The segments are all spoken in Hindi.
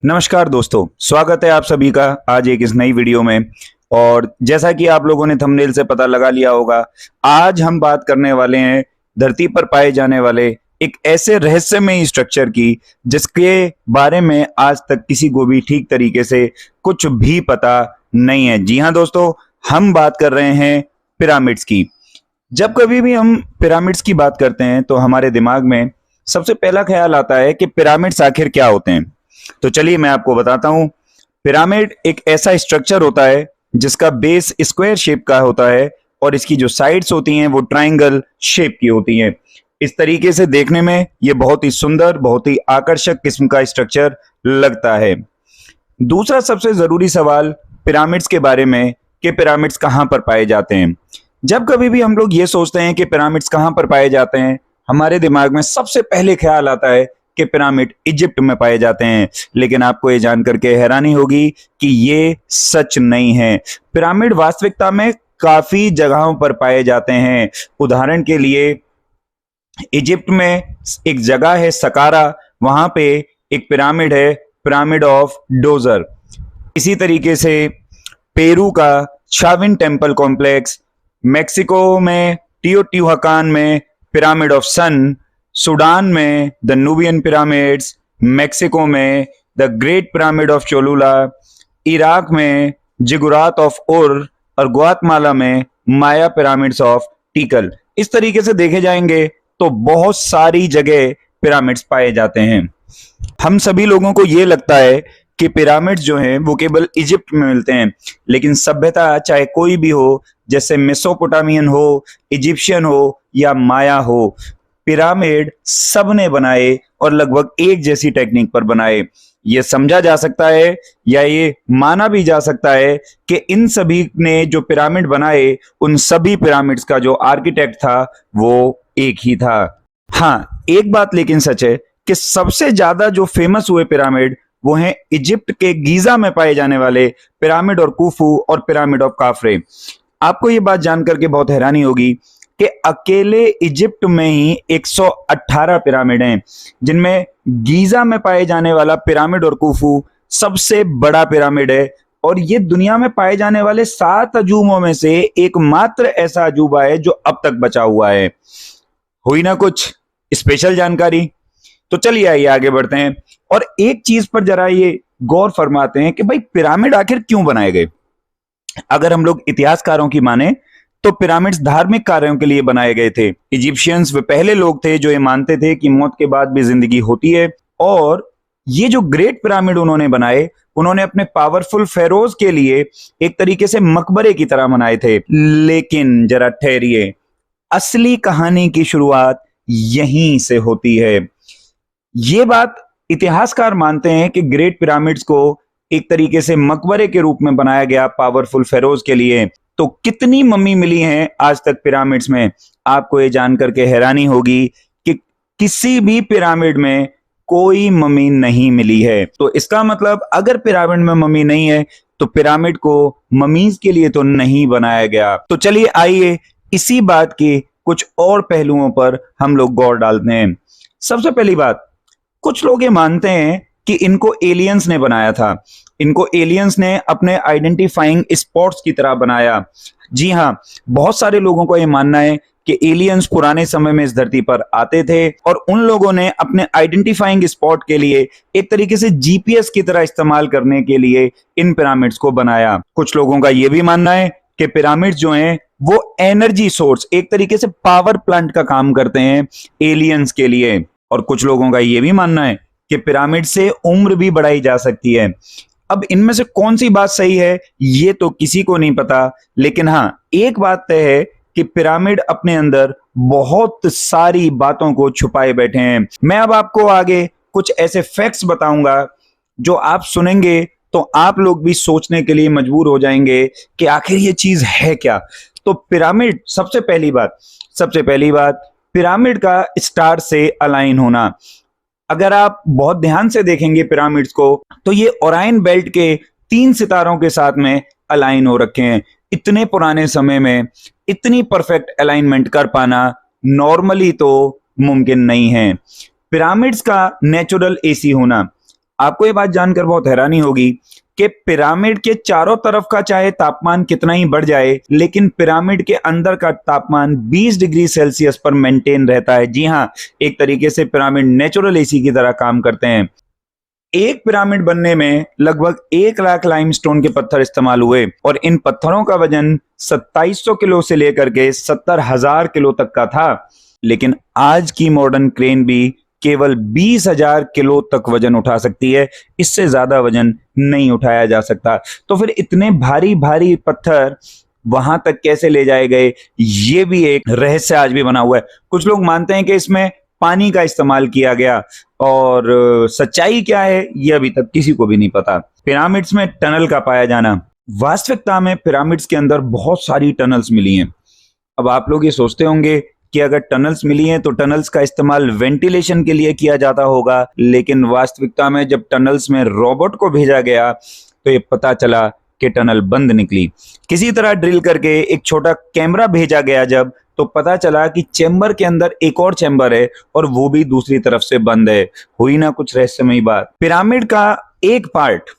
नमस्कार दोस्तों, स्वागत है आप सभी का आज एक इस नई वीडियो में। और जैसा कि आप लोगों ने थंबनेल से पता लगा लिया होगा, आज हम बात करने वाले हैं धरती पर पाए जाने वाले एक ऐसे रहस्यमयी स्ट्रक्चर की जिसके बारे में आज तक किसी को भी ठीक तरीके से कुछ भी पता नहीं है। जी हाँ दोस्तों, हम बात कर रहे हैं पिरामिड्स की। जब कभी भी हम पिरामिड्स की बात करते हैं तो हमारे दिमाग में सबसे पहला ख्याल आता है कि पिरामिड्स आखिर क्या होते हैं। तो चलिए मैं आपको बताता हूं। पिरामिड एक ऐसा स्ट्रक्चर होता है जिसका बेस स्क्वायर शेप का होता है और इसकी जो साइड्स होती हैं वो ट्रायंगल शेप की होती हैं। इस तरीके से देखने में ये बहुत ही सुंदर, बहुत ही आकर्षक किस्म का स्ट्रक्चर लगता है। दूसरा सबसे जरूरी सवाल पिरामिड्स के बारे में कि पिरामिड्स कहां पर पाए जाते हैं। जब कभी भी हम लोग ये सोचते हैं कि पिरामिड्स कहां पर पाए जाते हैं, हमारे दिमाग में सबसे पहले ख्याल आता है कि पिरामिड इजिप्ट में पाए जाते हैं। लेकिन आपको ये जानकर के हैरानी होगी कि ये सच नहीं है। पिरामिड वास्तविकता में काफी जगहों पर पाए जाते हैं। उदाहरण के लिए इजिप्ट में एक जगह है सकारा, वहां पे एक पिरामिड है, पिरामिड ऑफ डोजर। इसी तरीके से पेरू का चाविन टेम्पल कॉम्प्लेक्स, मेक्सिको में टियोटिहुआकान में पिरामिड ऑफ सन, सूडान में द नूबियन पिरामिड्स, मेक्सिको में the great pyramid of Cholula, Iraq में जिगुरात ऑफ उर और ग्वातमाला में माया पिरामिड्स ऑफ टिकल। इस तरीके से देखे जाएंगे तो बहुत सारी जगह पिरामिड्स पाए जाते हैं। हम सभी लोगों को ये लगता है कि पिरामिड्स जो हैं वो केवल इजिप्ट में मिलते हैं, लेकिन सभ्यता चाहे कोई भी हो, जैसे मेसोपोटामियन हो, इजिप्शियन हो या माया हो, पिरामिड सबने बनाए और लगभग एक जैसी टेक्निक पर बनाए। यह समझा जा सकता है या ये माना भी जा सकता है कि इन सभी ने जो पिरामिड बनाए, उन सभी पिरामिड्स का जो आर्किटेक्ट था वो एक ही था। हाँ, एक बात लेकिन सच है कि सबसे ज्यादा जो फेमस हुए पिरामिड वो हैं इजिप्ट के गीजा में पाए जाने वाले पिरामिड और कुफू और पिरामिड ऑफ काफरे। आपको ये बात जानकर के बहुत हैरानी होगी कि अकेले इजिप्ट में ही 118 पिरामिड हैं, जिनमें गीजा में पाए जाने वाला पिरामिड और कुफू सबसे बड़ा पिरामिड है। और ये दुनिया में पाए जाने वाले 7 अजूबों में से एकमात्र ऐसा अजूबा है जो अब तक बचा हुआ है। हुई ना कुछ स्पेशल जानकारी। तो चलिए आइए आगे बढ़ते हैं और एक चीज पर जरा ये गौर फरमाते हैं कि भाई पिरामिड आखिर क्यों बनाए गए। अगर हम लोग इतिहासकारों की माने तो पिरामिड्स धार्मिक कार्यों के लिए बनाए गए थे। इजिप्शियंस वे पहले लोग थे जो ये मानते थे कि मौत के बाद भी जिंदगी होती है। और ये जो ग्रेट पिरामिड उन्होंने बनाए, उन्होंने अपने पावरफुल फेरोज के लिए एक तरीके से मकबरे की तरह बनाए थे। लेकिन जरा ठहरिए, असली कहानी की शुरुआत यहीं से होती है। ये बात इतिहासकार मानते हैं कि ग्रेट पिरामिड्स को एक तरीके से मकबरे के रूप में बनाया गया पावरफुल फेरोज के लिए। तो कितनी मम्मी मिली हैं आज तक पिरामिड्स में, आपको ये जानकर के हैरानी होगी कि किसी भी पिरामिड में कोई मम्मी नहीं मिली है। तो इसका मतलब अगर पिरामिड में मम्मी नहीं है तो पिरामिड को मम्मीज के लिए तो नहीं बनाया गया। तो चलिए आइए इसी बात के कुछ और पहलुओं पर हम लोग गौर डालते हैं। सबसे पहली बात, कुछ लोग ये मानते हैं कि इनको एलियंस ने बनाया था। इनको एलियंस ने अपने आइडेंटिफाइंग स्पॉट्स की तरह बनाया। जी हाँ, बहुत सारे लोगों को यह मानना है कि एलियंस पुराने समय में इस धरती पर आते थे और उन लोगों ने अपने आइडेंटिफाइंग स्पॉट के लिए एक तरीके से जीपीएस की तरह इस्तेमाल करने के लिए इन पिरामिड्स को बनाया। कुछ लोगों का यह भी मानना है कि पिरामिड्स जो हैं वो एनर्जी सोर्स, एक तरीके से पावर प्लांट का काम करते हैं एलियंस के लिए। और कुछ लोगों का यह भी मानना है कि पिरामिड से उम्र भी बढ़ाई जा सकती है। अब इनमें से कौन सी बात सही है ये तो किसी को नहीं पता, लेकिन हाँ एक बात तय है कि पिरामिड अपने अंदर बहुत सारी बातों को छुपाए बैठे हैं। मैं अब आपको आगे कुछ ऐसे फैक्ट्स बताऊंगा जो आप सुनेंगे तो आप लोग भी सोचने के लिए मजबूर हो जाएंगे कि आखिर ये चीज है क्या। तो पिरामिड, सबसे पहली बात पिरामिड का स्टार से अलाइन होना। अगर आप बहुत ध्यान से देखेंगे पिरामिड्स को तो ये ओराइन बेल्ट के 3 सितारों के साथ में अलाइन हो रखे हैं। इतने पुराने समय में इतनी परफेक्ट अलाइनमेंट कर पाना नॉर्मली तो मुमकिन नहीं है। पिरामिड्स का नेचुरल एसी होना। आपको ये बात जानकर बहुत हैरानी होगी कि पिरामिड के चारों तरफ का चाहे तापमान कितना ही बढ़ जाए, लेकिन पिरामिड के अंदर का तापमान 20 डिग्री सेल्सियस पर मेंटेन रहता है। जी हाँ, एक तरीके से पिरामिड नेचुरल एसी की तरह काम करते हैं। एक पिरामिड बनने में लगभग 1 लाख लाइमस्टोन के पत्थर इस्तेमाल हुए और इन पत्थरों का वजन 2700 किलो से लेकर के 70,000 किलो तक का था। लेकिन आज की मॉडर्न क्रेन भी केवल 20,000 किलो तक वजन उठा सकती है, इससे ज्यादा वजन नहीं उठाया जा सकता। तो फिर इतने भारी भारी पत्थर वहां तक कैसे ले जाए गए, ये भी एक रहस्य आज भी बना हुआ है। कुछ लोग मानते हैं कि इसमें पानी का इस्तेमाल किया गया, और सच्चाई क्या है ये अभी तक किसी को भी नहीं पता। पिरामिड्स में टनल का पाया जाना, वास्तविकता में पिरामिड्स के अंदर बहुत सारी टनल्स मिली हैं। अब आप लोग ये सोचते होंगे कि अगर टनल्स मिली हैं तो टनल्स का इस्तेमाल वेंटिलेशन के लिए किया जाता होगा, लेकिन वास्तविकता में जब टनल्स में रोबोट को भेजा गया तो ये पता चला कि टनल बंद निकली। किसी तरह ड्रिल करके एक छोटा कैमरा भेजा गया जब, तो पता चला कि चेंबर के अंदर एक और चेंबर है और वो भी दूसरी तरफ से बंद है। हुई ना कुछ रहस्यमयी बात। पिरामिड का एक पार्ट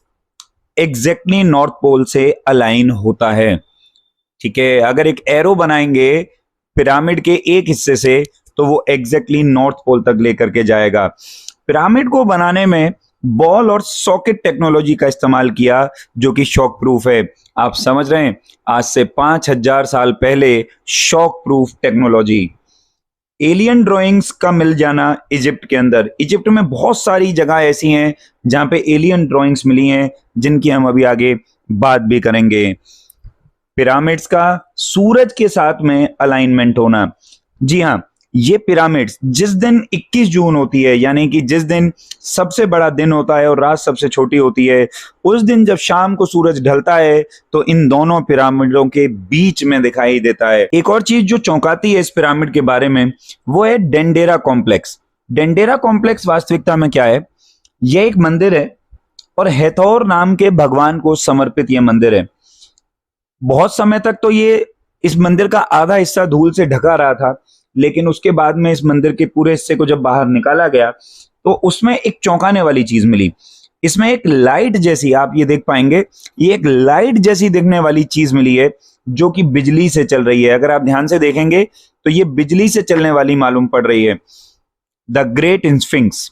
एग्जैक्टली नॉर्थ पोल से अलाइन होता है। ठीक है, अगर एक एरो बनाएंगे पिरामिड के एक हिस्से से तो वो एग्जैक्टली नॉर्थ पोल तक लेकर के जाएगा। पिरामिड को बनाने में बॉल और सॉकेट टेक्नोलॉजी का इस्तेमाल किया, जो कि शॉक प्रूफ है। आप समझ रहे हैं, आज से 5000 साल पहले shock proof technology. Alien drawings का मिल जाना इजिप्ट के अंदर। इजिप्ट में बहुत सारी जगह ऐसी हैं जहां पे एलियन ड्राइंग्स मिली हैं, जिनकी हम अभी आगे बात भी करेंगे। पिरामिड्स का सूरज के साथ में अलाइनमेंट होना। जी हाँ, ये पिरामिड्स जिस दिन 21 जून होती है, यानी कि जिस दिन सबसे बड़ा दिन होता है और रात सबसे छोटी होती है, उस दिन जब शाम को सूरज ढलता है तो इन दोनों पिरामिडों के बीच में दिखाई देता है। एक और चीज जो चौंकाती है इस पिरामिड के बारे में, वो है डेंडेरा कॉम्प्लेक्स। डेंडेरा कॉम्प्लेक्स वास्तविकता में क्या है? यह एक मंदिर है और हेथोर नाम के भगवान को समर्पित यह मंदिर है। बहुत समय तक तो ये इस मंदिर का आधा हिस्सा धूल से ढका रहा था, लेकिन उसके बाद में इस मंदिर के पूरे हिस्से को जब बाहर निकाला गया तो उसमें एक चौंकाने वाली चीज मिली। इसमें एक लाइट जैसी, आप ये देख पाएंगे, ये एक लाइट जैसी दिखने वाली चीज मिली है जो कि बिजली से चल रही है। अगर आप ध्यान से देखेंगे तो ये बिजली से चलने वाली मालूम पड़ रही है। The great sphinx.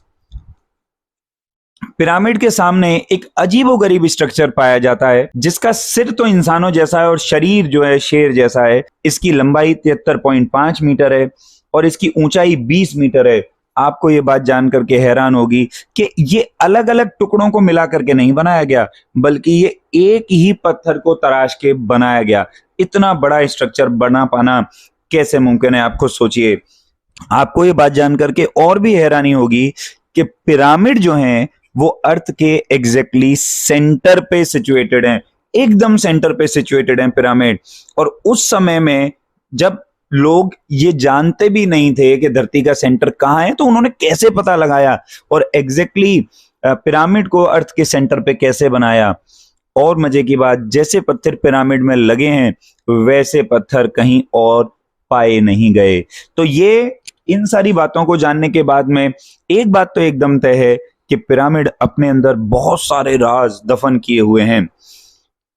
पिरामिड के सामने एक अजीबोगरीब स्ट्रक्चर पाया जाता है, जिसका सिर तो इंसानों जैसा है और शरीर जो है शेर जैसा है। इसकी लंबाई 73.5 मीटर है और इसकी ऊंचाई 20 मीटर है। आपको ये बात जानकर के हैरान होगी कि ये अलग अलग टुकड़ों को मिला करके नहीं बनाया गया, बल्कि ये एक ही पत्थर को तराश के बनाया गया। इतना बड़ा स्ट्रक्चर बना पाना कैसे मुमकिन है, आप खुद सोचिए। आपको ये बात जानकर के और भी हैरानी होगी कि पिरामिड जो हैं वो अर्थ के एग्जैक्टली सेंटर पे सिचुएटेड हैं, एकदम सेंटर पे सिचुएटेड हैं पिरामिड। और उस समय में जब लोग ये जानते भी नहीं थे कि धरती का सेंटर कहाँ है, तो उन्होंने कैसे पता लगाया और एग्जैक्टली पिरामिड को अर्थ के सेंटर पे कैसे बनाया। और मजे की बात, जैसे पत्थर पिरामिड में लगे हैं वैसे पत्थर कहीं और पाए नहीं गए। तो ये इन सारी बातों को जानने के बाद में एक बात तो एकदम तय है कि पिरामिड अपने अंदर बहुत सारे राज दफन किए हुए हैं।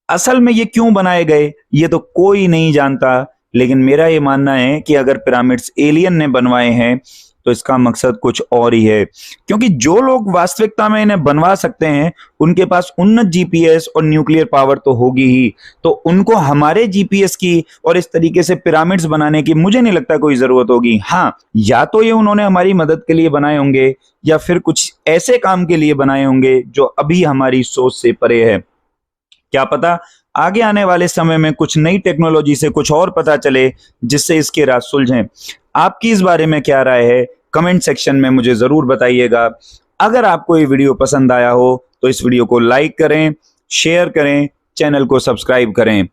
असल में ये क्यों बनाए गए ये तो कोई नहीं जानता, लेकिन मेरा ये मानना है कि अगर पिरामिड्स एलियन ने बनवाए हैं तो इसका मकसद कुछ और ही है। क्योंकि जो लोग वास्तविकता में इन्हें बनवा सकते हैं उनके पास उन्नत जीपीएस और न्यूक्लियर पावर तो होगी ही, तो उनको हमारे जीपीएस की और इस तरीके से पिरामिड्स बनाने की मुझे नहीं लगता कोई जरूरत होगी। हाँ, या तो ये उन्होंने हमारी मदद के लिए बनाए होंगे या फिर कुछ ऐसे काम के लिए बनाए होंगे जो अभी हमारी सोच से परे है। क्या पता आगे आने वाले समय में कुछ नई टेक्नोलॉजी से कुछ और पता चले जिससे इसके राज सुलझें। आपकी इस बारे में क्या राय है, कमेंट सेक्शन में मुझे जरूर बताइएगा। अगर आपको ये वीडियो पसंद आया हो तो इस वीडियो को लाइक करें, शेयर करें, चैनल को सब्सक्राइब करें।